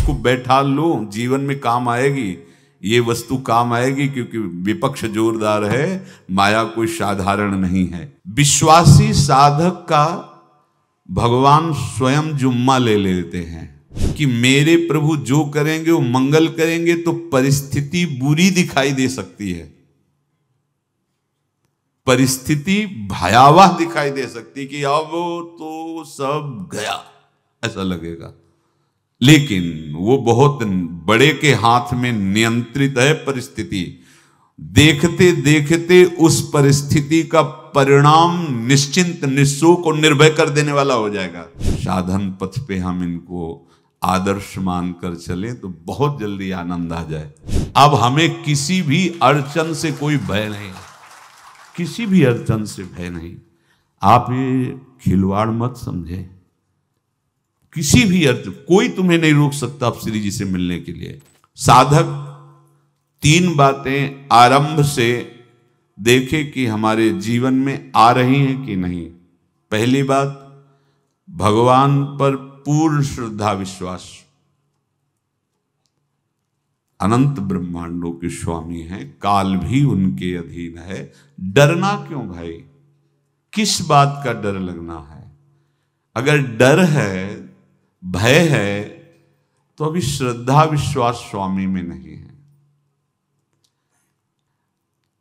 इसको बैठा लो, जीवन में काम आएगी, ये वस्तु काम आएगी, क्योंकि विपक्ष जोरदार है, माया कोई साधारण नहीं है। विश्वासी साधक का भगवान स्वयं जुम्मा ले लेते हैं कि मेरे प्रभु जो करेंगे वो मंगल करेंगे। तो परिस्थिति बुरी दिखाई दे सकती है, परिस्थिति भयावह दिखाई दे सकती कि अब तो सब गया, ऐसा लगेगा, लेकिन वो बहुत बड़े के हाथ में नियंत्रित है परिस्थिति। देखते देखते उस परिस्थिति का परिणाम निश्चिंत, निःशोक और निर्भय कर देने वाला हो जाएगा। साधन पथ पे हम इनको आदर्श मानकर चले तो बहुत जल्दी आनंद आ जाए। अब हमें किसी भी अड़चन से कोई भय नहीं, किसी भी अड़चन से भय नहीं। आप ये खिलवाड़ मत समझे, किसी भी अर्थ कोई तुम्हें नहीं रोक सकता आप श्री जी से मिलने के लिए। साधक तीन बातें आरंभ से देखे कि हमारे जीवन में आ रही हैं कि नहीं। पहली बात, भगवान पर पूर्ण श्रद्धा विश्वास। अनंत ब्रह्मांडों के स्वामी हैं, काल भी उनके अधीन है। डरना क्यों भाई, किस बात का डर लगना है? अगर डर है, भय है, तो अभी श्रद्धा विश्वास स्वामी में नहीं है।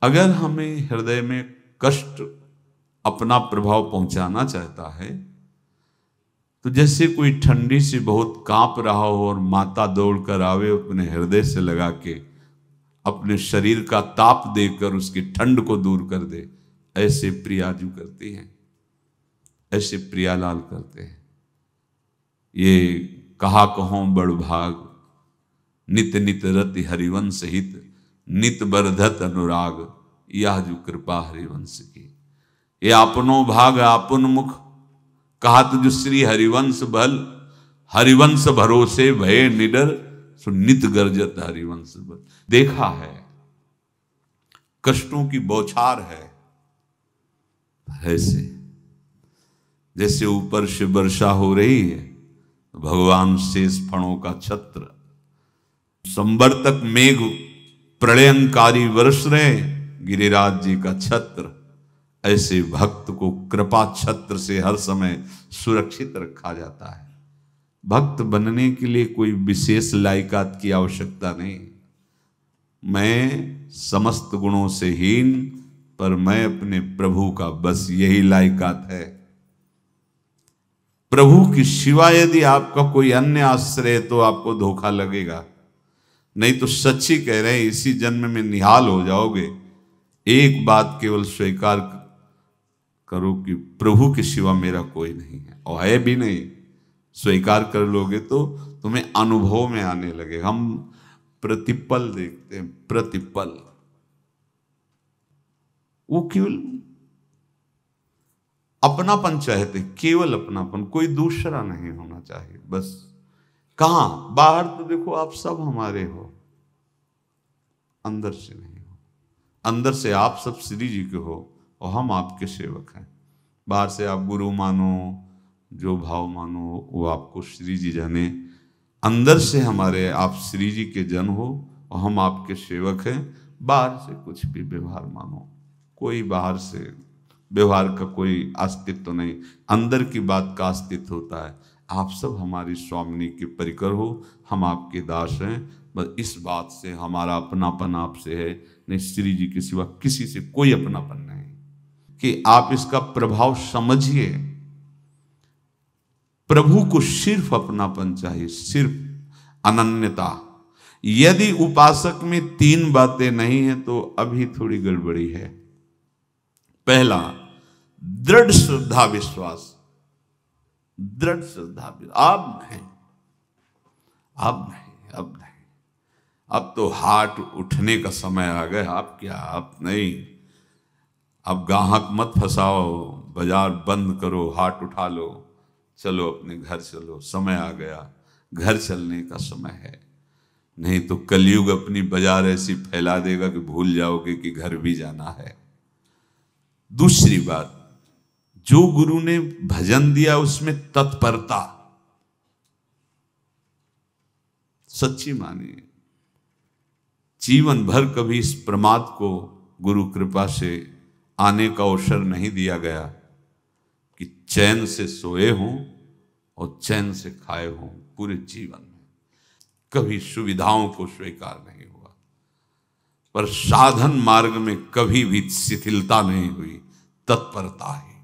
अगर हमें हृदय में कष्ट अपना प्रभाव पहुंचाना चाहता है, तो जैसे कोई ठंडी से बहुत कांप रहा हो और माता दौड़कर आवे, अपने हृदय से लगा के अपने शरीर का ताप देकर उसकी ठंड को दूर कर दे, ऐसे प्रियाजू करती हैं, ऐसे प्रियालाल करते हैं। ये कहा कहो बड़ भाग, नित नित रति हरिवंश हित, नित बरधत अनुराग, यह जो कृपा हरिवंश की। ये आपनो भाग आपन मुख, कहा तुझ श्री हरिवंश बल, हरिवंश भरोसे भय निडर, सो नित गर्जत हरिवंश बल। देखा है, कष्टों की बौछार है, ऐसे जैसे ऊपर से वर्षा हो रही है, भगवान शेष फणों का छत्र, संवर्तक मेघ प्रलयंकारी वर्ष रहे, गिरिराज जी का छत्र। ऐसे भक्त को कृपा छत्र से हर समय सुरक्षित रखा जाता है। भक्त बनने के लिए कोई विशेष लायकात की आवश्यकता नहीं। मैं समस्त गुणों से हीन, पर मैं अपने प्रभु का, बस यही लायकात है। प्रभु की सिवा यदि आपका कोई अन्य आश्रय है तो आपको धोखा लगेगा, नहीं तो सच्ची कह रहे हैं, इसी जन्म में निहाल हो जाओगे। एक बात केवल स्वीकार करो कि प्रभु के सिवा मेरा कोई नहीं है, और है भी नहीं। स्वीकार कर लोगे तो तुम्हें अनुभव में आने लगे। हम प्रतिपल देखते हैं, प्रतिपल, वो केवल अपनापन चाहते, केवल अपनापन, कोई दूसरा नहीं होना चाहिए बस। कहां बाहर तो देखो आप सब हमारे हो, अंदर से नहीं हो। अंदर से आप सब श्री जी के हो और हम आपके सेवक हैं। बाहर से आप गुरु मानो, जो भाव मानो, वो आपको श्री जी जाने। अंदर से हमारे आप श्री जी के जन हो और हम आपके सेवक हैं। बाहर से कुछ भी व्यवहार मानो, कोई बाहर से व्यवहार का कोई अस्तित्व नहीं, अंदर की बात का अस्तित्व होता है। आप सब हमारी स्वामिनी के परिकर हो, हम आपके दास हैं। बस इस बात से हमारा अपनापन आपसे है, नहीं श्री जी के सिवा किसी से कोई अपनापन नहीं। कि आप इसका प्रभाव समझिए। प्रभु को सिर्फ अपनापन चाहिए, सिर्फ अनन्यता। यदि उपासक में तीन बातें नहीं है तो अभी थोड़ी गड़बड़ी है। पहला, दृढ़ श्रद्धा विश्वास। दृढ़ श्रद्धा, अब नहीं, अब नहीं, अब नहीं, अब तो हाथ उठने का समय आ गया। अब क्या, अब नहीं, अब गाहक मत फंसाओ, बाजार बंद करो, हाथ उठा लो, चलो अपने घर चलो, समय आ गया, घर चलने का समय है। नहीं तो कलयुग अपनी बाजार ऐसी फैला देगा कि भूल जाओगे कि घर भी जाना है। दूसरी बात, जो गुरु ने भजन दिया उसमें तत्परता। सच्ची मानिए। जीवन भर कभी इस प्रमाद को गुरु कृपा से आने का अवसर नहीं दिया गया कि चैन से सोए हों और चैन से खाए हों। पूरे जीवन में कभी सुविधाओं को स्वीकार नहीं हुआ, पर साधन मार्ग में कभी भी शिथिलता नहीं हुई, तत्परता ही।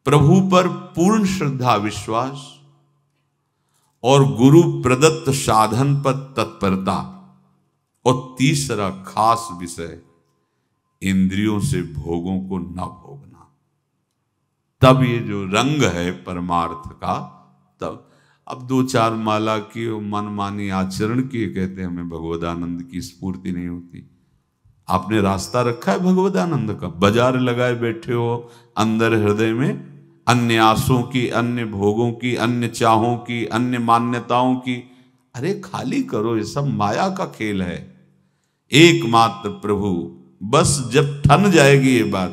प्रभु पर पूर्ण श्रद्धा विश्वास और गुरु प्रदत्त साधन पर तत्परता, और तीसरा खास विषय इंद्रियों से भोगों को न भोगना। तब ये जो रंग है परमार्थ का, तब अब 2-4 माला की मनमानी आचरण किए कहते हैं हमें भगवदानंद की स्फूर्ति नहीं होती। आपने रास्ता रखा है भगवदानंद का, बाजार लगाए बैठे हो अंदर हृदय में अन्य आसों की, अन्य भोगों की, अन्य चाहों की, अन्य मान्यताओं की। अरे खाली करो, ये सब माया का खेल है। एकमात्र प्रभु, बस जब ठन जाएगी ये बात।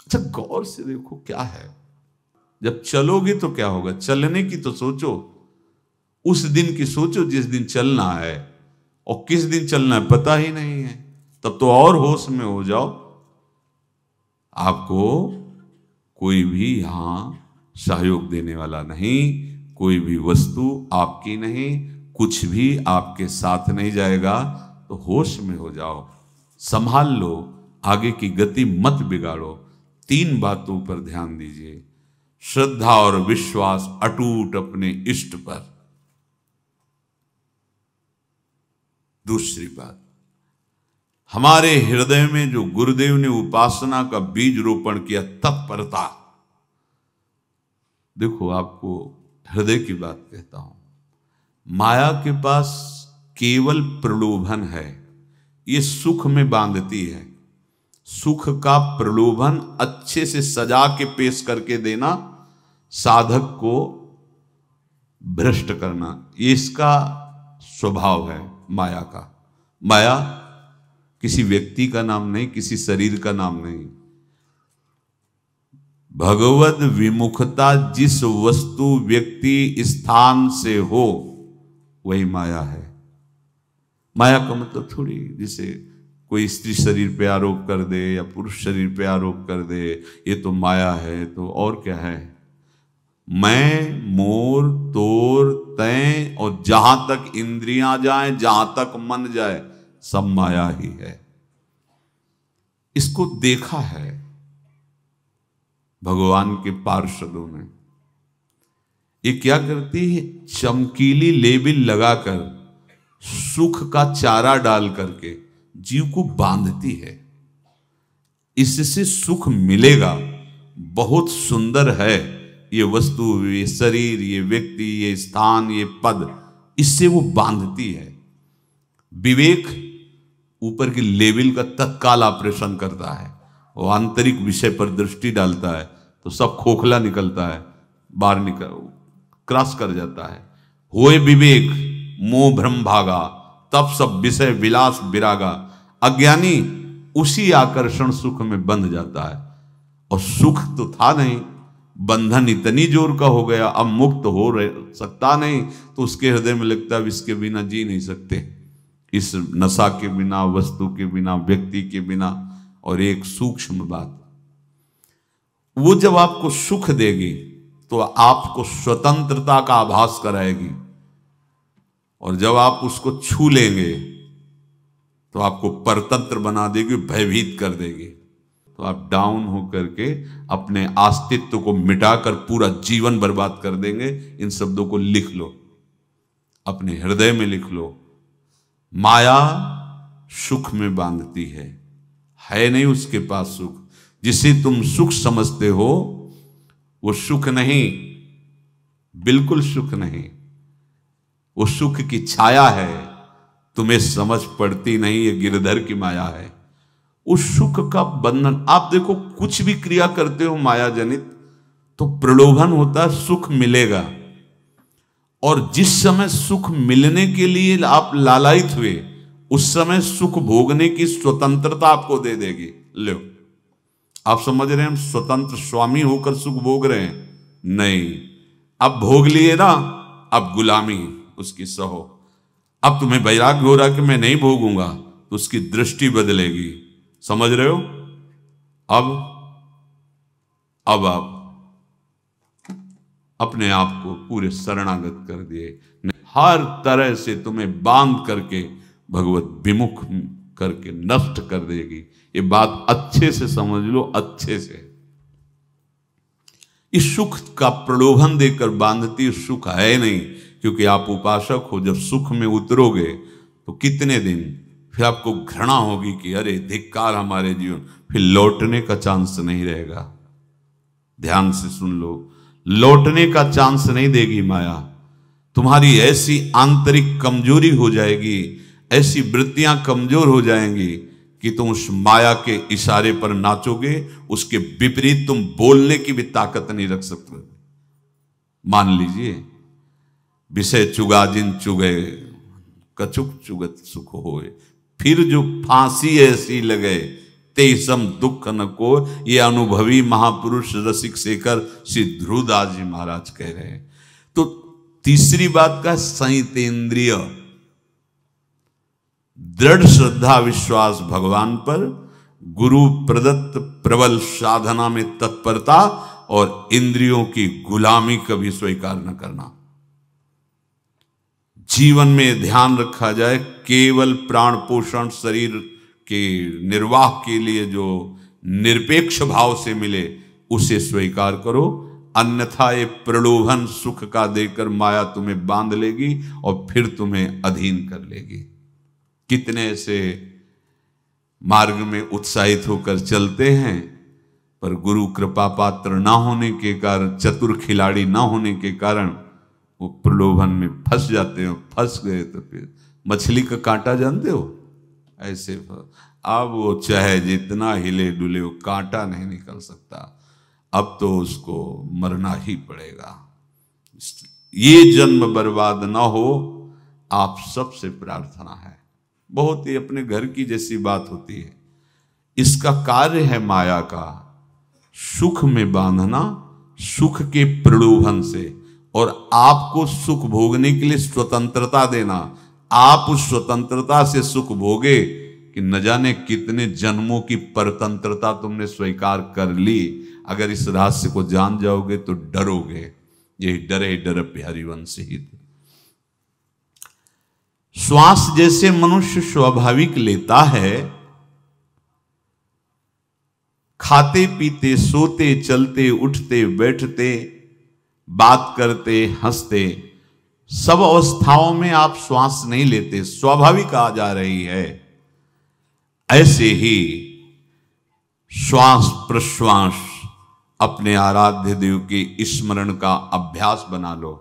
अच्छा गौर से देखो क्या है, जब चलोगे तो क्या होगा, चलने की तो सोचो, उस दिन की सोचो जिस दिन चलना है, और किस दिन चलना है पता ही नहीं है, तब तो और होश में हो जाओ। आपको कोई भी यहां सहयोग देने वाला नहीं, कोई भी वस्तु आपकी नहीं, कुछ भी आपके साथ नहीं जाएगा। तो होश में हो जाओ, संभाल लो, आगे की गति मत बिगाड़ो। 3 बातों पर ध्यान दीजिए, श्रद्धा और विश्वास अटूट अपने इष्ट पर। दूसरी बात, हमारे हृदय में जो गुरुदेव ने उपासना का बीज रोपण किया, तत्परता। देखो आपको हृदय की बात कहता हूं, माया के पास केवल प्रलोभन है, ये सुख में बांधती है। सुख का प्रलोभन अच्छे से सजा के पेश करके देना, साधक को भ्रष्ट करना, ये इसका स्वभाव है माया का। माया किसी व्यक्ति का नाम नहीं, किसी शरीर का नाम नहीं। भगवत विमुखता जिस वस्तु व्यक्ति स्थान से हो वही माया है। माया का मतलब थोड़ी जैसे कोई स्त्री शरीर पे आरोप कर दे या पुरुष शरीर पे आरोप कर दे, ये तो माया है, तो और क्या है। मैं, मोर, तोर, तय और जहां तक इंद्रियां जाएं, जहां तक मन जाए, सब माया ही है। इसको देखा है भगवान के पार्षदों ने। ये क्या करती है, चमकीली लेबिल लगाकर, सुख का चारा डाल करके जीव को बांधती है। इससे सुख मिलेगा, बहुत सुंदर है ये वस्तु, ये शरीर, ये व्यक्ति, ये स्थान, ये पद, इससे वो बांधती है। विवेक ऊपर की लेवल का तत्काल ऑपरेशन करता है, वो आंतरिक विषय पर दृष्टि डालता है तो सब खोखला निकलता है, बाहर निकल क्रॉस कर जाता है। होए विवेक मोह भ्रम भागा, तब सब विषय विलास विरागा। अज्ञानी उसी आकर्षण सुख में बंध जाता है, और सुख तो था नहीं, बंधन इतनी जोर का हो गया, अब मुक्त हो सकता नहीं, तो उसके हृदय में लगता है इसके बिना जी नहीं सकते, इस नशा के बिना, वस्तु के बिना, व्यक्ति के बिना। और एक सूक्ष्म बात, वो जब आपको सुख देगी तो आपको स्वतंत्रता का आभास कराएगी, और जब आप उसको छू लेंगे तो आपको परतंत्र बना देगी, भयभीत कर देगी। तो आप डाउन होकर के अपने अस्तित्व को मिटाकर पूरा जीवन बर्बाद कर देंगे। इन शब्दों को लिख लो, अपने हृदय में लिख लो। माया सुख में बांधती है नहीं उसके पास सुख। जिसे तुम सुख समझते हो वो सुख नहीं, बिल्कुल सुख नहीं, वो सुख की छाया है, तुम्हें समझ पड़ती नहीं, ये गिरधर की माया है। उस सुख का बंधन, आप देखो कुछ भी क्रिया करते हो माया जनित तो प्रलोभन होता है, सुख मिलेगा, और जिस समय सुख मिलने के लिए आप लालायित हुए उस समय सुख भोगने की स्वतंत्रता आपको दे देगी। लो, आप समझ रहे हैं हम स्वतंत्र स्वामी होकर सुख भोग रहे हैं? नहीं, अब भोग लिए ना, अब गुलामी, उसकी सहो। अब तुम्हें वैराग्य हो रहा कि मैं नहीं भोगूंगा, तो उसकी दृष्टि बदलेगी। समझ रहे हो? अब आप अपने आप को पूरे शरणागत कर दिए, हर तरह से तुम्हें बांध करके भगवत विमुख करके नष्ट कर देगी। ये बात अच्छे से समझ लो, अच्छे से। इस सुख का प्रलोभन देकर बांधती सुख है नहीं, क्योंकि आप उपासक हो। जब सुख में उतरोगे तो कितने दिन फिर आपको घृणा होगी कि अरे धिक्कार हमारे जीवन, फिर लौटने का चांस नहीं रहेगा। ध्यान से सुन लो, लौटने का चांस नहीं देगी माया। तुम्हारी ऐसी आंतरिक कमजोरी हो जाएगी, ऐसी वृत्तियां कमजोर हो जाएंगी कि तुम उस माया के इशारे पर नाचोगे, उसके विपरीत तुम बोलने की भी ताकत नहीं रख सकते। मान लीजिए, विषय चुगा जिन चुगे, कछुक चुगत सुख होए, फिर जो फांसी ऐसी लगे तेसम दुख न को। ये अनुभवी महापुरुष रसिक शेखर श्री ध्रुवदास जी महाराज कह रहे हैं। तो तीसरी बात का संयतेंद्रिय, दृढ़ श्रद्धा विश्वास भगवान पर, गुरु प्रदत्त प्रबल साधना में तत्परता, और इंद्रियों की गुलामी कभी स्वीकार न करना। जीवन में ध्यान रखा जाए, केवल प्राण पोषण शरीर के निर्वाह के लिए जो निरपेक्ष भाव से मिले उसे स्वीकार करो, अन्यथा ये प्रलोभन सुख का देकर माया तुम्हें बांध लेगी और फिर तुम्हें अधीन कर लेगी। कितने ऐसे मार्ग में उत्साहित होकर चलते हैं, पर गुरु कृपा पात्र ना होने के कारण, चतुर खिलाड़ी ना होने के कारण वो प्रलोभन में फंस जाते हैं। फंस गए तो फिर मछली का कांटा जानते हो, ऐसे अब वो चाहे जितना हिले डुले वो कांटा नहीं निकल सकता, अब तो उसको मरना ही पड़ेगा। ये जन्म बर्बाद ना हो, आप सबसे प्रार्थना है। बहुत ही अपने घर की जैसी बात होती है। इसका कार्य है माया का सुख में बांधना, सुख के प्रलोभन से, और आपको सुख भोगने के लिए स्वतंत्रता देना। आप उस स्वतंत्रता से सुख भोगे कि न जाने कितने जन्मों की परतंत्रता तुमने स्वीकार कर ली। अगर इस रहस्य को जान जाओगे तो डरोगे। यही डरे डर हरिवंश हित। श्वास जैसे मनुष्य स्वाभाविक लेता है, खाते पीते सोते चलते उठते बैठते बात करते हंसते, सब अवस्थाओं में आप श्वास नहीं लेते, स्वाभाविक आ जा रही है। ऐसे ही श्वास प्रश्वास अपने आराध्य देव के स्मरण का अभ्यास बना लो।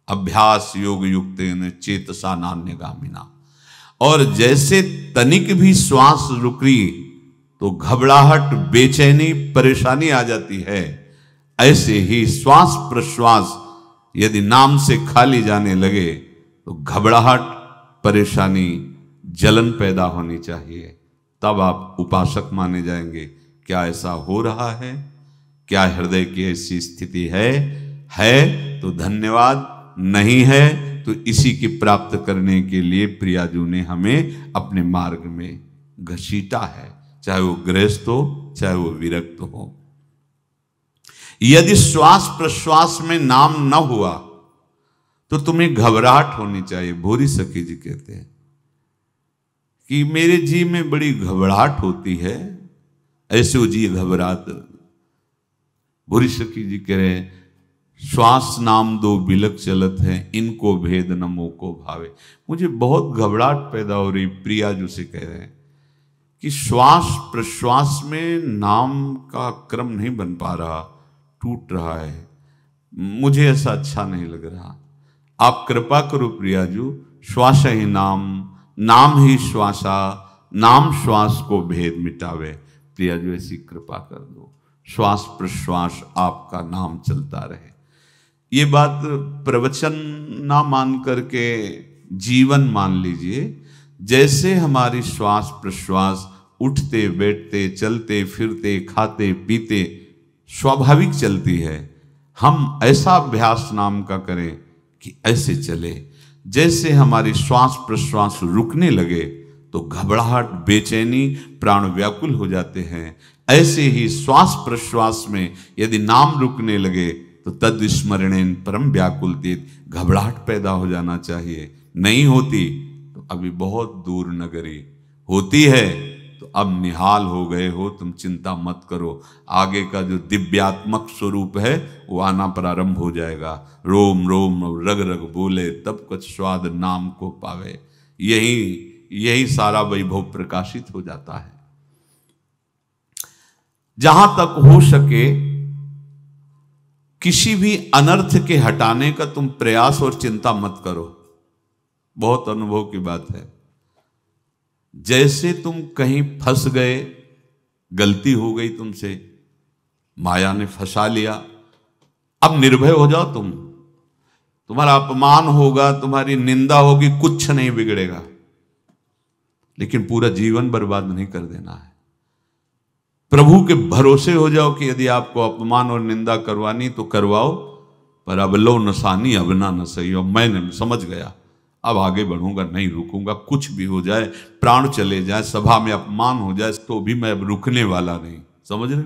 अभ्यास योग युक्तेन चेतसा नान्यगामिना। और जैसे तनिक भी श्वास रुकी तो घबराहट, बेचैनी, परेशानी आ जाती है, ऐसे ही श्वास प्रश्वास यदि नाम से खाली जाने लगे तो घबराहट, परेशानी, जलन पैदा होनी चाहिए। तब आप उपासक माने जाएंगे। क्या ऐसा हो रहा है? क्या हृदय की ऐसी स्थिति है तो धन्यवाद, नहीं है तो इसी की प्राप्त करने के लिए प्रियाजू ने हमें अपने मार्ग में घसीटा है, चाहे वो गृहस्थ हो चाहे वो विरक्त हो। यदि श्वास प्रश्वास में नाम न हुआ तो तुम्हें घबराहट होनी चाहिए। भूरी सखी जी कहते हैं कि मेरे जी में बड़ी घबराहट होती है, ऐसे वो जी घबरात। भूरी सखी जी कह रहे हैं, श्वास नाम दो बिलक चलत है, इनको भेद न मोको भावे। मुझे बहुत घबराहट पैदा हो रही। प्रिया जो से कह रहे हैं कि श्वास प्रश्वास में नाम का क्रम नहीं बन पा रहा, टूट रहा है, मुझे ऐसा अच्छा नहीं लग रहा। आप कृपा करो प्रियाजू, श्वास ही नाम, नाम ही श्वासा, नाम श्वास को भेद मिटावे। प्रियाजू ऐसी कृपा कर दो, श्वास प्रश्वास आपका नाम चलता रहे। ये बात प्रवचन ना मान करके जीवन मान लीजिए। जैसे हमारी श्वास प्रश्वास उठते बैठते चलते फिरते खाते पीते स्वाभाविक चलती है, हम ऐसा अभ्यास नाम का करें कि ऐसे चले। जैसे हमारी श्वास प्रश्वास रुकने लगे तो घबराहट, बेचैनी, प्राण व्याकुल हो जाते हैं, ऐसे ही श्वास प्रश्वास में यदि नाम रुकने लगे तो तद स्मरणेन परम व्याकुलतीत, घबराहट पैदा हो जाना चाहिए। नहीं होती तो अभी बहुत दूर नगरी, होती है तो अब निहाल हो गए हो, तुम चिंता मत करो। आगे का जो दिव्यात्मक स्वरूप है वो आना प्रारंभ हो जाएगा। रोम रोम रग रग बोले तब कुछ स्वाद नाम को पावे, यही सारा वैभव प्रकाशित हो जाता है। जहां तक हो सके किसी भी अनर्थ के हटाने का तुम प्रयास और चिंता मत करो। बहुत अनुभव की बात है। जैसे तुम कहीं फंस गए, गलती हो गई तुमसे, माया ने फंसा लिया, अब निर्भय हो जाओ। तुम्हारा अपमान होगा, तुम्हारी निंदा होगी, कुछ नहीं बिगड़ेगा, लेकिन पूरा जीवन बर्बाद नहीं कर देना है। प्रभु के भरोसे हो जाओ कि यदि आपको अपमान और निंदा करवानी तो करवाओ, पर अब लो नसानी अब ना न सही हो। मैंने समझ गया, अब आगे बढ़ूंगा, नहीं रुकूंगा। कुछ भी हो जाए, प्राण चले जाए, सभा में अपमान हो जाए, तो भी मैं अब रुकने वाला नहीं। समझ रहे?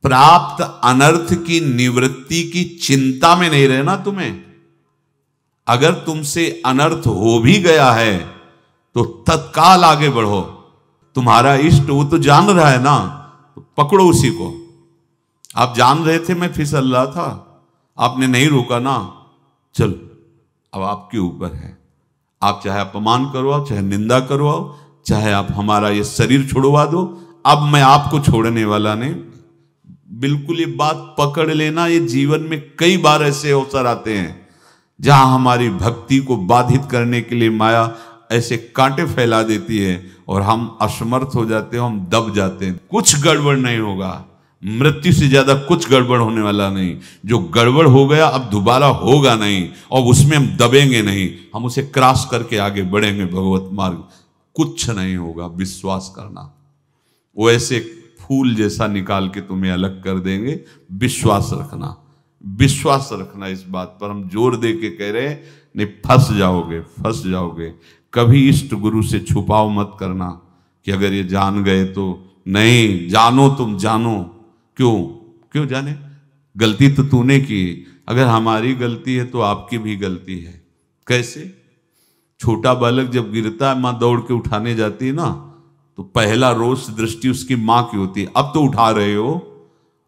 प्राप्त अनर्थ की निवृत्ति की चिंता में नहीं रहना तुम्हें। अगर तुमसे अनर्थ हो भी गया है तो तत्काल आगे बढ़ो। तुम्हारा इष्ट वो तो जान रहा है ना, तो पकड़ो उसी को। आप जान रहे थे मैं फिसल रहा था, आपने नहीं रोका ना, चलो अब आपके ऊपर है। आप चाहे अपमान करवाओ, चाहे निंदा करवाओ, चाहे आप हमारा ये शरीर छुड़वा दो, अब मैं आपको छोड़ने वाला नहीं। बिल्कुल ये बात पकड़ लेना। ये जीवन में कई बार ऐसे अवसर आते हैं जहां हमारी भक्ति को बाधित करने के लिए माया ऐसे कांटे फैला देती है और हम असमर्थ हो जाते हैं, हम दब जाते हैं। कुछ गड़बड़ नहीं होगा, मृत्यु से ज्यादा कुछ गड़बड़ होने वाला नहीं। जो गड़बड़ हो गया अब दोबारा होगा नहीं, और उसमें हम दबेंगे नहीं, हम उसे क्रॉस करके आगे बढ़ेंगे भगवत मार्ग। कुछ नहीं होगा, विश्वास करना। वो ऐसे फूल जैसा निकाल के तुम्हें अलग कर देंगे। विश्वास रखना, विश्वास रखना। इस बात पर हम जोर दे के कह रहे हैं, नहीं फंस जाओगे, फंस जाओगे। कभी इष्ट गुरु से छुपाओ मत करना कि अगर ये जान गए तो। नहीं, जानो, तुम जानो। क्यों जाने? गलती तो तूने की। अगर हमारी गलती है तो आपकी भी गलती है। कैसे? छोटा बालक जब गिरता है, माँ दौड़ के उठाने जाती है ना, तो पहला रोष दृष्टि उसकी माँ की होती है। अब तो उठा रहे हो,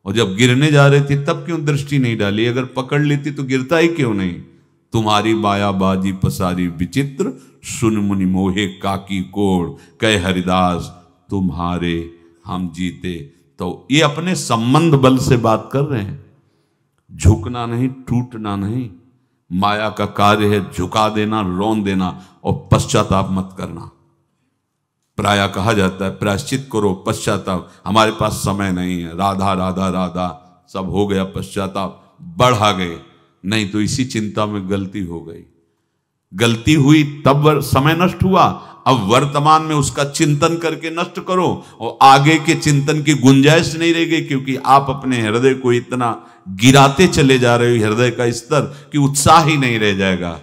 और जब गिरने जा रहे थे तब क्यों दृष्टि नहीं डाली? अगर पकड़ लेती तो गिरता ही क्यों नहीं? तुम्हारी मायाबाजी पसारी विचित्र, सुन मुनि मोहे काकी कोड़, कह हरिदास तुम्हारे हम जीते। तो ये अपने संबंध बल से बात कर रहे हैं। झुकना नहीं, टूटना नहीं। माया का कार्य है झुका देना, रौन देना, और पश्चाताप मत करना। प्रायः कहा जाता है प्रायश्चित करो, पश्चाताप। हमारे पास समय नहीं है। राधा राधा राधा सब हो गया, पश्चाताप बढ़ा गए। नहीं तो इसी चिंता में गलती हो गई। गलती हुई तब समय नष्ट हुआ, अब वर्तमान में उसका चिंतन करके नष्ट करो, और आगे के चिंतन की गुंजाइश नहीं रह गई, क्योंकि आप अपने हृदय को इतना गिराते चले जा रहे हो, हृदय का स्तर, कि उत्साह ही नहीं रह जाएगा।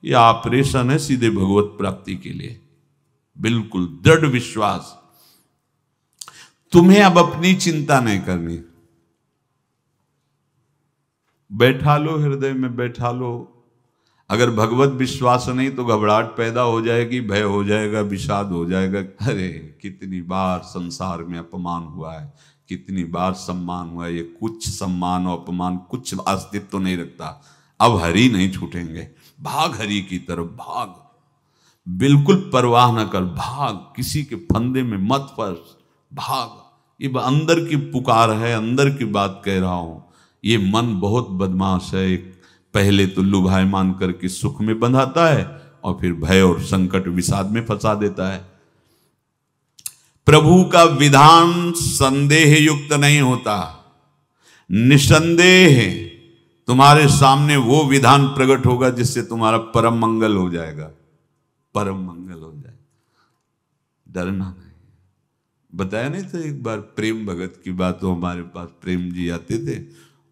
यह ऑपरेशन है सीधे भगवत प्राप्ति के लिए। बिल्कुल दृढ़ विश्वास। तुम्हें अब अपनी चिंता नहीं करनी। बैठा लो, हृदय में बैठा लो। अगर भगवत विश्वास नहीं तो घबराहट पैदा हो जाएगी, भय हो जाएगा, विषाद हो जाएगा। अरे कितनी बार संसार में अपमान हुआ है, कितनी बार सम्मान हुआ है। ये कुछ सम्मान और अपमान कुछ अस्तित्व तो नहीं रखता। अब हरि नहीं छूटेंगे। भाग हरि की तरफ, भाग। बिल्कुल परवाह न कर, भाग। किसी के फंदे में मत फंस, भाग। ये अंदर की पुकार है, अंदर की बात कह रहा हूं। ये मन बहुत बदमाश है। पहले तो लुभायमान करके सुख में बंधाता है, और फिर भय और संकट विषाद में फंसा देता है। प्रभु का विधान संदेह युक्त नहीं होता। निसंदेह तुम्हारे सामने वो विधान प्रकट होगा जिससे तुम्हारा परम मंगल हो जाएगा, परम मंगल हो जाएगा। डरना नहीं। बताया नहीं था एक बार प्रेम भगत की बात। तो हमारे पास प्रेम जी आते थे,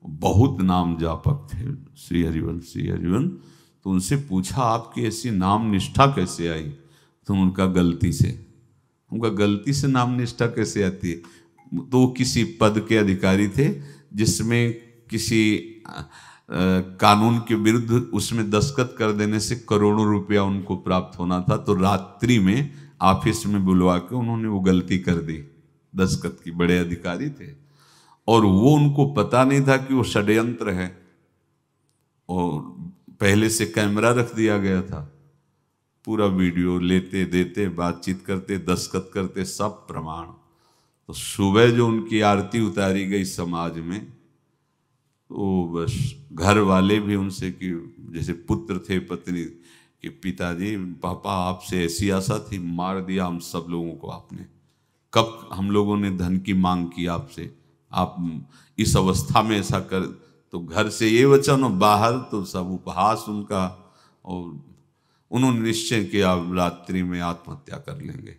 बहुत नाम जापक थे, श्री हरिवंश, श्री हरिवंश। तो उनसे पूछा आपकी ऐसी नाम निष्ठा कैसे आई? तो उनका गलती से। उनका गलती से नाम निष्ठा कैसे आती है? तो वो किसी पद के अधिकारी थे जिसमें किसी कानून के विरुद्ध उसमें दस्तखत कर देने से करोड़ों रुपया उनको प्राप्त होना था। तो रात्रि में ऑफिस में बुलवा के उन्होंने वो गलती कर दी दस्तखत की। बड़े अधिकारी थे और वो उनको पता नहीं था कि वो षड्यंत्र है, और पहले से कैमरा रख दिया गया था। पूरा वीडियो लेते देते, बातचीत करते, दस्तखत करते, सब प्रमाण। तो सुबह जो उनकी आरती उतारी गई समाज में, तो बस घर वाले भी उनसे कि जैसे पुत्र थे पत्नी कि पिताजी पापा आपसे ऐसी आशा थी, मार दिया हम सब लोगों को आपने। कब हम लोगों ने धन की मांग की आपसे, आप इस अवस्था में ऐसा कर। तो घर से ये वचन और बाहर तो सब उपहास उनका, और उन्होंने निश्चय किया अब रात्रि में आत्महत्या कर लेंगे।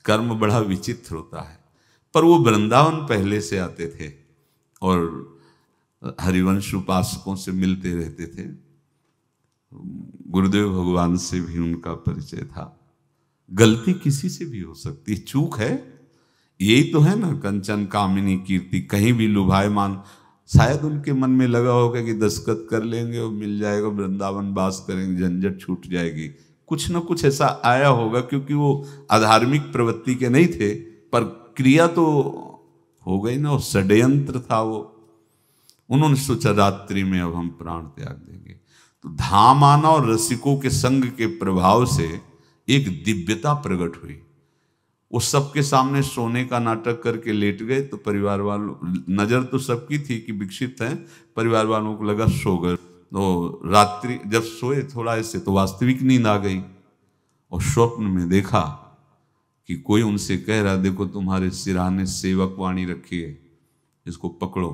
कर्म बड़ा विचित्र होता है। पर वो वृंदावन पहले से आते थे और हरिवंश उपासकों से मिलते रहते थे। गुरुदेव भगवान से भी उनका परिचय था। गलती किसी से भी हो सकती, चूक है, यही तो है ना। कंचन कामिनी कीर्ति, कहीं भी लुभायमान। शायद उनके मन में लगा होगा कि दस्तखत कर लेंगे और मिल जाएगा, वृंदावन वास करेंगे, झंझट छूट जाएगी। कुछ ना कुछ ऐसा आया होगा, क्योंकि वो अधार्मिक प्रवृत्ति के नहीं थे, पर क्रिया तो हो गई ना, वो षड्यंत्र था वो। उन्होंने सोचा रात्रि में अब हम प्राण त्याग देंगे। तो धाम आना और रसिकों के संग के प्रभाव से एक दिव्यता प्रकट हुई। वो सबके सामने सोने का नाटक करके लेट गए। तो परिवार वालों, नजर तो सबकी थी कि विकसित है, परिवार वालों को लगा सो गए। तो रात्रि जब सोए थोड़ा ऐसे, तो वास्तविक नींद आ गई और स्वप्न में देखा कि कोई उनसे कह रहा, देखो तुम्हारे सिरहाने सेवक वाणी रखी है, इसको पकड़ो,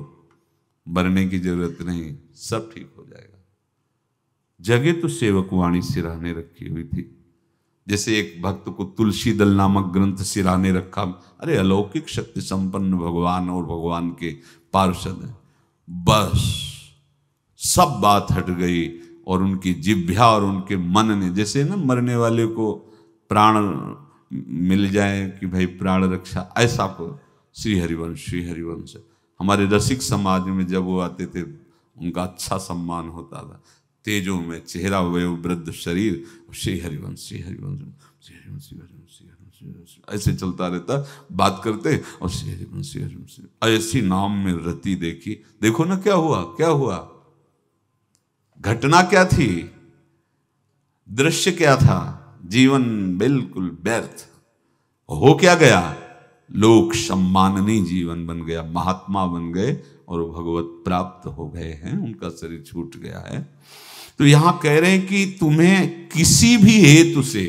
मरने की जरूरत नहीं, सब ठीक हो जाएगा। जगह तो सेवक वाणी सिरहाने रखी हुई थी। जैसे एक भक्त को तुलसी दल नामक ग्रंथ सिरहाने रखा। अरे अलौकिक शक्ति संपन्न भगवान और भगवान के पार्षद हैं। बस सब बात हट गई और उनकी जिह्वा और उनके मन ने, जैसे ना मरने वाले को प्राण मिल जाए कि भाई प्राण रक्षा, ऐसा को श्री हरिवंश हमारे रसिक समाज में जब वो आते थे उनका अच्छा सम्मान होता था। तेजो में चेहरा, वयो वृद्ध शरीर, श्री हरिवंश ऐसे चलता रहता, बात करते और श्री हरिवंश ऐसी नाम में रति देखी। देखो ना क्या हुआ, घटना क्या थी, दृश्य क्या था, जीवन बिल्कुल व्यर्थ हो क्या गया, लोक सम्माननीय जीवन बन गया, महात्मा बन गए और भगवत प्राप्त हो गए हैं, उनका शरीर छूट गया है। तो यहां कह रहे हैं कि तुम्हें किसी भी हेतु से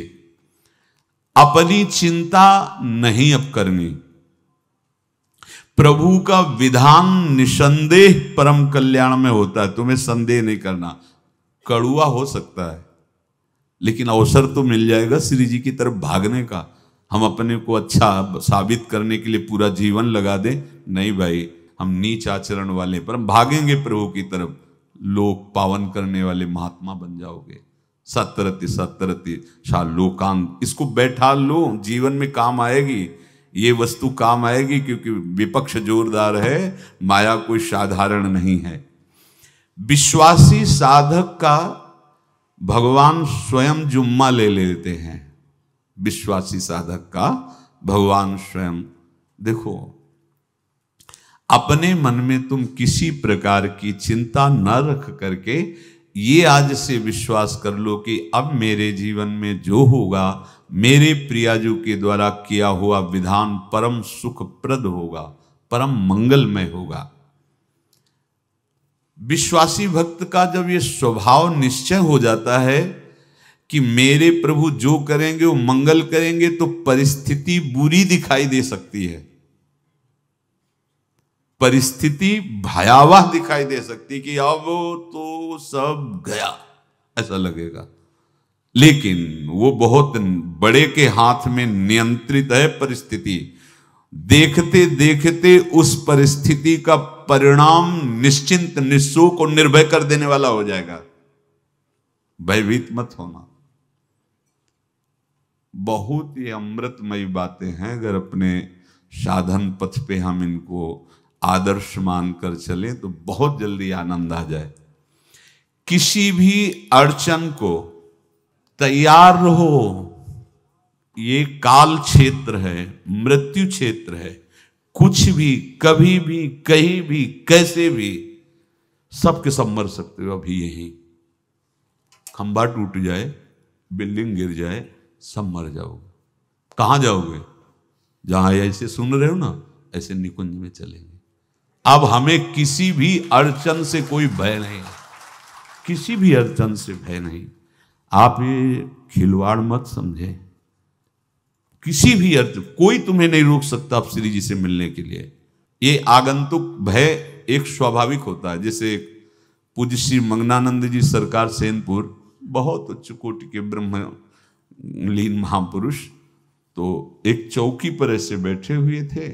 अपनी चिंता नहीं अब करनी। प्रभु का विधान निसंदेह परम कल्याण में होता है, तुम्हें संदेह नहीं करना। कड़ुआ हो सकता है लेकिन अवसर तो मिल जाएगा श्री जी की तरफ भागने का। हम अपने को अच्छा साबित करने के लिए पूरा जीवन लगा दें, नहीं भाई, हम नीच आचरण वाले पर हम भागेंगे प्रभु की तरफ, लोक पावन करने वाले महात्मा बन जाओगे। सतरति शा लोकांत, इसको बैठा लो, जीवन में काम आएगी, ये वस्तु काम आएगी, क्योंकि विपक्ष जोरदार है, माया कोई साधारण नहीं है। विश्वासी साधक का भगवान स्वयं जुम्मा ले लेते हैं। विश्वासी साधक का भगवान स्वयं, देखो अपने मन में तुम किसी प्रकार की चिंता न रख करके ये आज से विश्वास कर लो कि अब मेरे जीवन में जो होगा, मेरे प्रियाजू के द्वारा किया हुआ विधान परम सुखप्रद होगा, परम मंगलमय होगा। विश्वासी भक्त का जब ये स्वभाव निश्चय हो जाता है कि मेरे प्रभु जो करेंगे वो मंगल करेंगे, तो परिस्थिति बुरी दिखाई दे सकती है, परिस्थिति भयावह दिखाई दे सकती कि अब तो सब गया, ऐसा लगेगा। लेकिन वो बहुत बड़े के हाथ में नियंत्रित है परिस्थिति। देखते देखते उस परिस्थिति का परिणाम निश्चिंत, निःशोक और निर्भय कर देने वाला हो जाएगा। भयभीत मत होना। बहुत ही अमृतमयी बातें हैं, अगर अपने साधन पथ पे हम इनको आदर्श मानकर चलें तो बहुत जल्दी आनंद आ जाए। किसी भी अड़चन को तैयार रहो, ये काल क्षेत्र है, मृत्यु क्षेत्र है। कुछ भी, कभी भी, कहीं भी, कैसे भी, सबके सब मर सकते हो। अभी यही खंबा टूट जाए, बिल्डिंग गिर जाए, सब मर जाओगे। कहां जाओगे? जहां ऐसे सुन रहे हो ना, ऐसे निकुंज में चलेंगे। अब हमें किसी भी अड़चन से कोई भय नहीं, किसी भी अड़चन से भय नहीं। आप ये खिलवाड़ मत समझे। किसी भी अर्थ कोई तुम्हें नहीं रोक सकता आप श्री जी से मिलने के लिए। ये आगंतुक भय एक स्वाभाविक होता है। जैसे पूज्य श्री मंगनानंद जी सरकार सेनपुर, बहुत उच्च कोटि के ब्रह्मलीन महापुरुष, तो एक चौकी पर ऐसे बैठे हुए थे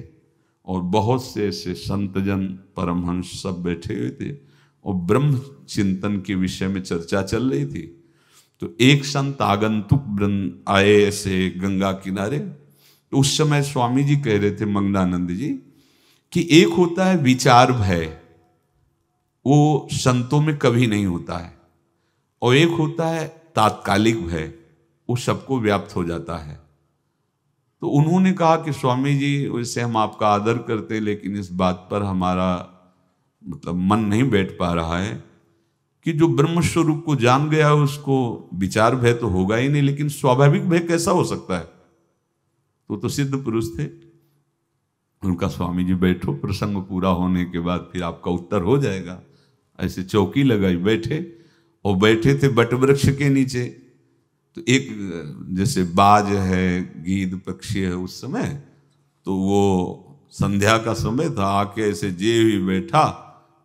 और बहुत से ऐसे संतजन परमहंस सब बैठे हुए थे और ब्रह्म चिंतन के विषय में चर्चा चल रही थी। तो एक संत आगंतुक वृंद आए ऐसे गंगा किनारे। तो उस समय स्वामी जी कह रहे थे मंगनानंद जी कि एक होता है विचार भय, वो संतों में कभी नहीं होता है, और एक होता है तात्कालिक भय, वो सबको व्याप्त हो जाता है। तो उन्होंने कहा कि स्वामी जी वैसे हम आपका आदर करते हैं, लेकिन इस बात पर हमारा मतलब मन नहीं बैठ पा रहा है कि जो ब्रह्म स्वरूप को जान गया है उसको विचार भय तो होगा ही नहीं, लेकिन स्वाभाविक भय कैसा हो सकता है? तो सिद्ध पुरुष थे। उनका स्वामी जी बैठो, प्रसंग पूरा होने के बाद फिर आपका उत्तर हो जाएगा। ऐसे चौकी लगाई, बैठे, और बैठे थे बटवृक्ष के नीचे। तो एक जैसे बाज है, गीद पक्षी है, उस समय तो वो संध्या का समय था, आके ऐसे जे ही बैठा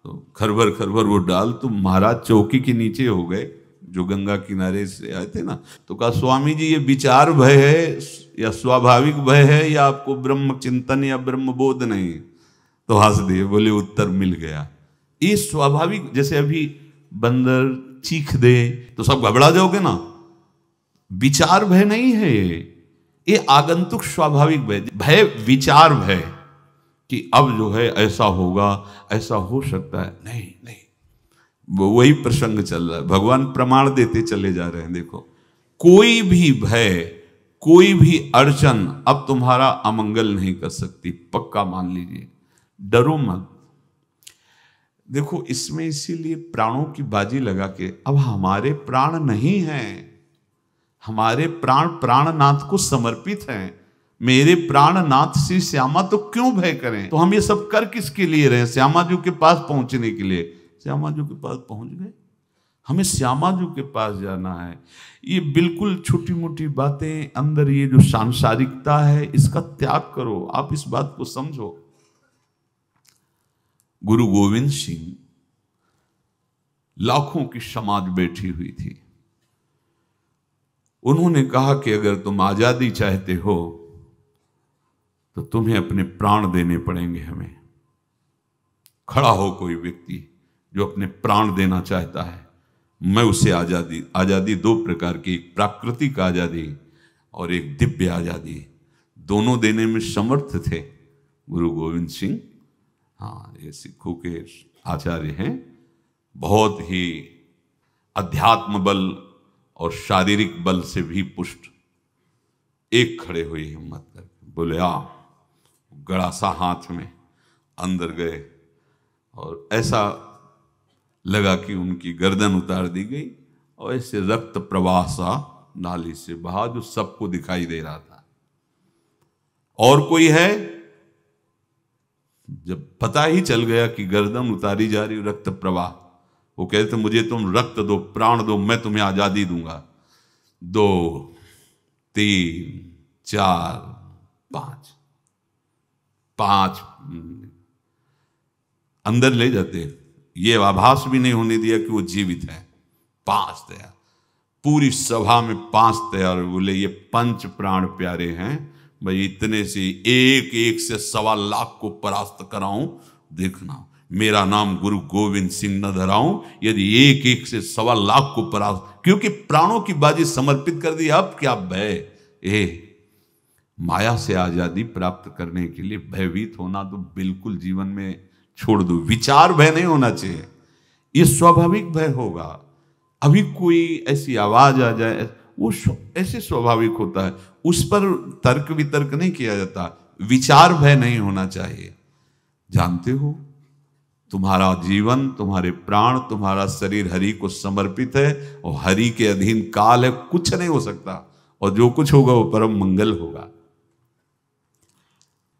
तो खरबर खरबर वो डाल, तो महाराज चौकी के नीचे हो गए जो गंगा किनारे से आए थे ना। तो कहा स्वामी जी ये विचार भय है या स्वाभाविक भय है या आपको ब्रह्म चिंतन या ब्रह्म बोध नहीं? तो हंस दिए, बोले उत्तर मिल गया। ये स्वाभाविक, जैसे अभी बंदर चीख दे तो सब घबरा जाओगे ना, विचार भय नहीं है ये आगंतुक स्वाभाविक भय। भय विचार भय कि अब जो है ऐसा होगा, ऐसा हो सकता है, नहीं नहीं, वही प्रसंग चल रहा है। भगवान प्रमाण देते चले जा रहे हैं। देखो, कोई भी भय, कोई भी अड़चन अब तुम्हारा अमंगल नहीं कर सकती, पक्का मान लीजिए। डरो मत। देखो, इसमें इसीलिए प्राणों की बाजी लगा के, अब हमारे प्राण नहीं हैं, हमारे प्राण प्राणनाथ को समर्पित हैं। मेरे प्राणनाथ श्री श्यामा, तो क्यों भय करें? तो हम ये सब कर किसके लिए रहे? श्यामा जी के पास पहुंचने के लिए। श्यामा जी के पास पहुंच गए, हमें श्यामा जी के पास जाना है। ये बिल्कुल छोटी मोटी बातें, अंदर ये जो सांसारिकता है, इसका त्याग करो। आप इस बात को समझो। गुरु गोविंद सिंह, लाखों की समाज बैठी हुई थी। उन्होंने कहा कि अगर तुम आजादी चाहते हो तो तुम्हें अपने प्राण देने पड़ेंगे। हमें खड़ा हो कोई व्यक्ति जो अपने प्राण देना चाहता है, मैं उसे आजादी, आजादी दो प्रकार की, एक प्राकृतिक आजादी और एक दिव्य आजादी, दोनों देने में समर्थ थे गुरु गोविंद सिंह। हाँ, ये सिखों के आचार्य हैं, बहुत ही अध्यात्म बल और शारीरिक बल से भी पुष्ट। एक खड़े हुए हिम्मत करके, बोले आ, गड़ासा हाथ में अंदर गए और ऐसा लगा कि उनकी गर्दन उतार दी गई और ऐसे रक्त प्रवाह सा नाली से बहा, जो सबको दिखाई दे रहा था। और कोई है? जब पता ही चल गया कि गर्दन उतारी जा रही, रक्त प्रवाह, वो कहते मुझे तुम रक्त दो, प्राण दो, मैं तुम्हें आजादी दूंगा। 2 3 4 5 अंदर ले जाते, ये आभास भी नहीं होने दिया कि वो जीवित है। 5 तैयार, पूरी सभा में 5 तैयार। बोले ये पंच प्राण प्यारे हैं भाई, इतने से एक एक से 1.25 लाख को परास्त कराऊं, देखना। मेरा नाम गुरु गोविंद सिंह न धराऊं, यदि एक एक से 1.25 को परास्त, क्योंकि प्राणों की बाजी समर्पित कर दी। अब क्या भय, माया से आजादी प्राप्त करने के लिए भयभीत होना तो बिल्कुल जीवन में छोड़ दो। विचार भय नहीं होना चाहिए, ये स्वाभाविक भय होगा। अभी कोई ऐसी आवाज आ जाए, वो ऐसे स्वाभाविक होता है, उस पर तर्क वितर्क नहीं किया जाता। विचार भय नहीं होना चाहिए। जानते हो, तुम्हारा जीवन, तुम्हारे प्राण, तुम्हारा शरीर हरि को समर्पित है और हरि के अधीन काल है, कुछ नहीं हो सकता, और जो कुछ होगा वो परम मंगल होगा।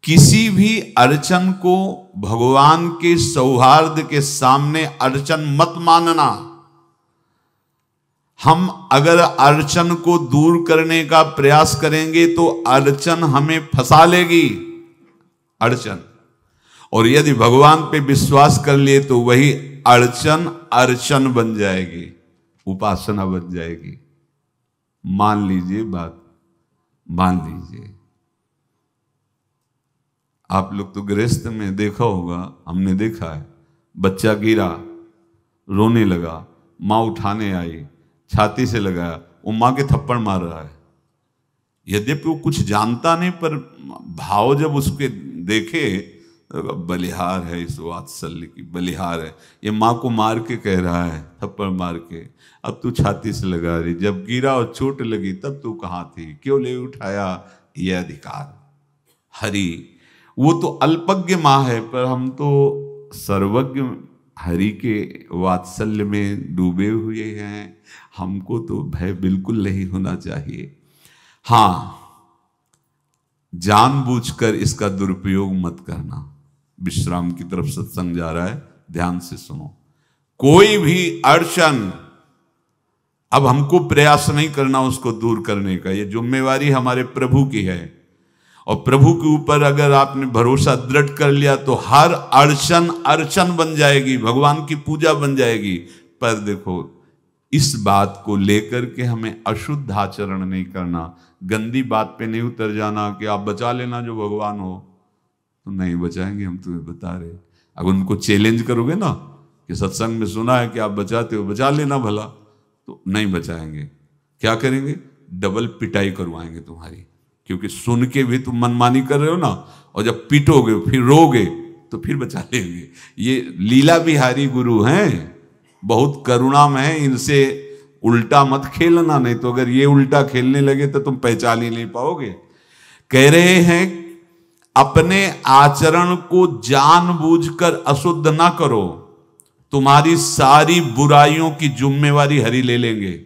किसी भी अड़चन को भगवान के सौहार्द के सामने अड़चन मत मानना। हम अगर अड़चन को दूर करने का प्रयास करेंगे तो अड़चन हमें फंसा लेगी, अड़चन। और यदि भगवान पे विश्वास कर लिए तो वही अड़चन अर्चन बन जाएगी, उपासना बन जाएगी। मान लीजिए बात, मान लीजिए आप लोग तो गृहस्थ में देखा होगा, हमने देखा है, बच्चा गिरा, रोने लगा, माँ उठाने आई, छाती से लगाया, वो माँ के थप्पड़ मार रहा है। यद्यपि वो कुछ जानता नहीं, पर भाव जब उसके देखे, बलिहार है इस वात्सल्य की, बलिहार है, ये माँ को मार के कह रहा है, थप्पड़ मार के, अब तू छाती से लगा रही, जब गिरा और चोट लगी तब तू कहाँ थी, क्यों ले उठाया, ये अधिकार। हरि वो तो अल्पज्ञ माँ है, पर हम तो सर्वज्ञ हरि के वात्सल्य में डूबे हुए हैं। हमको तो भय बिल्कुल नहीं होना चाहिए। हाँ, जानबूझकर इसका दुरुपयोग मत करना। विश्राम की तरफ सत्संग जा रहा है, ध्यान से सुनो। कोई भी अड़चन, अब हमको प्रयास नहीं करना उसको दूर करने का, ये जिम्मेवारी हमारे प्रभु की है। और प्रभु के ऊपर अगर आपने भरोसा दृढ़ कर लिया तो हर अड़चन अर्चन बन जाएगी, भगवान की पूजा बन जाएगी। पर देखो, इस बात को लेकर के हमें अशुद्ध आचरण नहीं करना, गंदी बात पे नहीं उतर जाना कि आप बचा लेना जो भगवान हो। तो नहीं बचाएंगे, हम तुम्हें बता रहे। अगर उनको चैलेंज करोगे ना कि सत्संग में सुना है कि आप बचाते हो, बचा लेना भला, तो नहीं बचाएंगे। क्या करेंगे? डबल पिटाई करवाएंगे तुम्हारी, क्योंकि सुन के भी तुम मनमानी कर रहे हो ना, और जब पीटोगे फिर रोगे तो फिर बचा लेंगे। ये लीला बिहारी गुरु हैं, बहुत करुणामय है, इनसे उल्टा मत खेलना, नहीं तो अगर ये उल्टा खेलने लगे तो तुम पहचान ही नहीं पाओगे। कह रहे हैं अपने आचरण को जानबूझकर अशुद्ध ना करो, तुम्हारी सारी बुराइयों की जिम्मेवारी हरि ले लेंगे।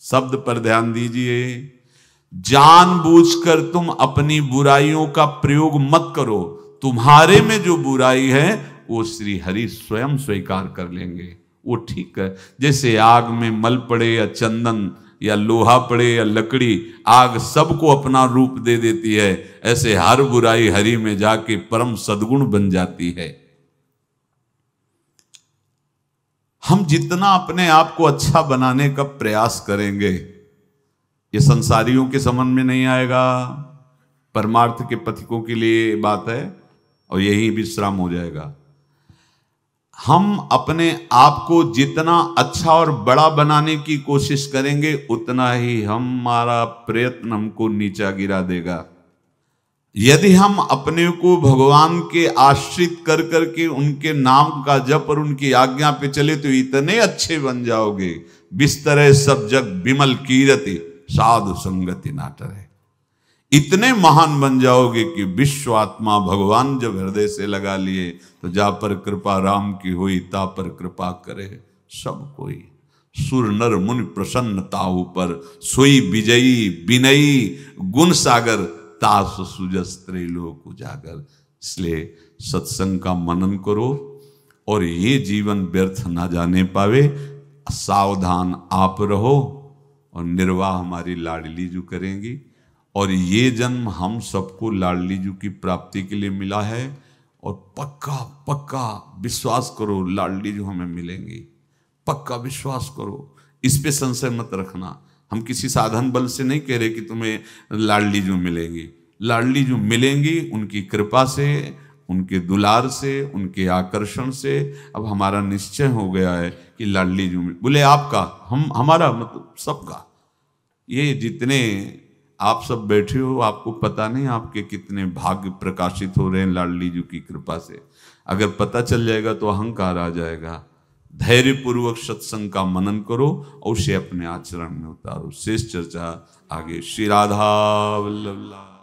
शब्द पर ध्यान दीजिए, जानबूझकर तुम अपनी बुराइयों का प्रयोग मत करो, तुम्हारे में जो बुराई है वो श्री हरि स्वयं स्वीकार कर लेंगे। वो ठीक है, जैसे आग में मल पड़े या चंदन या लोहा पड़े या लकड़ी, आग सबको अपना रूप दे देती है, ऐसे हर बुराई हरि में जाके परम सद्गुण बन जाती है। हम जितना अपने आप को अच्छा बनाने का प्रयास करेंगे, ये संसारियों के समझ में नहीं आएगा, परमार्थ के पथिकों के लिए बात है, और यही विश्राम हो जाएगा। हम अपने आप को जितना अच्छा और बड़ा बनाने की कोशिश करेंगे, उतना ही हमारा प्रयत्न हमको नीचा गिरा देगा। यदि हम अपने को भगवान के आश्रित कर करके उनके नाम का जप और उनकी आज्ञा पे चले तो इतने अच्छे बन जाओगे, बिस्तरे सब जग विमल कीरति साधु संगति नाटर है। इतने महान बन जाओगे कि विश्व आत्मा भगवान जब हृदय से लगा लिए तो जा पर कृपा राम की हुई, ता पर कृपा करे सब कोई। सुर नर मुनि प्रसन्नता ऊपर, सोई विजयी विनयी गुण सागर, तास सुजस त्रैलोक उजागर। इसलिए सत्संग का मनन करो, और ये जीवन व्यर्थ ना जाने पावे, सावधान आप रहो, और निर्वाह हमारी लाडली जू करेंगी। और ये जन्म हम सबको लाडली जू की प्राप्ति के लिए मिला है, और पक्का पक्का विश्वास करो लाडली जू हमें मिलेंगी, पक्का विश्वास करो, इस पे संशय मत रखना। हम किसी साधन बल से नहीं कह रहे कि तुम्हें लाडली जू मिलेंगी, लाडली जू मिलेंगी उनकी कृपा से, उनके दुलार से, उनके आकर्षण से अब हमारा निश्चय हो गया है कि लाडली जी बोले आपका, हमारा मतलब सबका। ये जितने आप सब बैठे हो, आपको पता नहीं आपके कितने भाग्य प्रकाशित हो रहे हैं लाडली जी की कृपा से। अगर पता चल जाएगा तो अहंकार आ जाएगा। धैर्य पूर्वक सत्संग का मनन करो और उसे अपने आचरण में उतारो। शेष चर्चा आगे। श्री राधा वल्लभ।